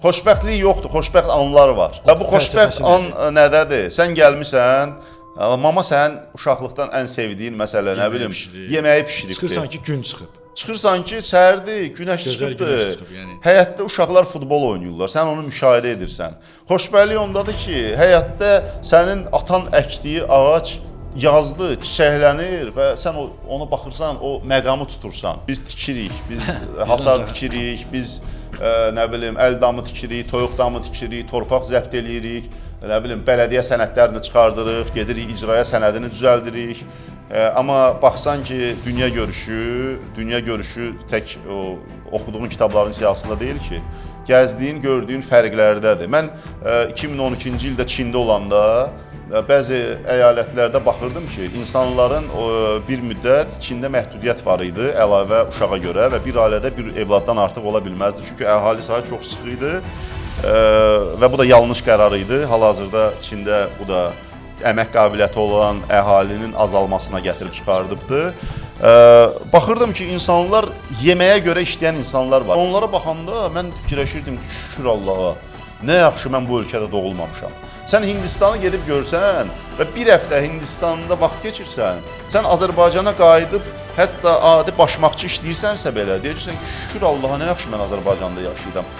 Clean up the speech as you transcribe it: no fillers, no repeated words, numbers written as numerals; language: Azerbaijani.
Xoşbəxtlik yoxdur, xoşbəxt anlar var. Və bu xoşbəxt an nədədir? Sən gəlmisən, mama sən uşaqlıqdan ən sevdiyin məsələ, nə bilim, yeməyi bişiribdir. Çıxırsan ki, gün çıxıb. Çıxırsan ki, səhərdir, günəş çıxıbdır. Həyətdə uşaqlar futbol oynayırlar, sən onu müşahidə edirsən. Xoşbəxtlik ondadır ki, həyətdə sənin atan əkdiyi ağac yazdı, çiçəklənir və sən ona baxırsan, o məqamı tutursan. Biz tikirik, biz hasar tikirik, biz nə bilim, əl damı tikirik, toyuq damı tikirik, torpaq zəbt eləyirik, nə bilim, bələdiyyə sənədlərini çıxardırıq, gedirik icraya sənədini düzəldirik. Amma baxsan ki, dünya görüşü tək oxuduğun kitabların siyasında deyil ki, gəzdiyin, gördüyün fərqlərdədir. Mən 2012-ci ildə Çində olanda bəzi əyalətlərdə baxırdım ki, insanların bir müddət Çində məhdudiyyət var idi, əlavə uşağa görə və bir ailədə bir evladdan artıq ola bilməzdi. Çünki əhali sayı çox sıx idi və bu da yanlış qərar idi. Hal-hazırda Çində bu da əmək qabiliyyəti olan əhalinin azalmasına gətirib çıxardıbdı. Baxırdım ki, insanlar yeməyə görə işləyən insanlar var. Onlara baxanda mən fikirləşirdim ki, şükür Allaha, nə yaxşı mən bu ölkədə doğulmamışam. Sən Hindistanı gedib görsən və bir həftə Hindistanda vaxt keçirsən, sən Azərbaycana qayıdıb, hətta adi başmaqçı işləyirsənsə belə, deyəcəksən ki, şükür Allaha, nə yaxşı mən Azərbaycanda yaşayıram.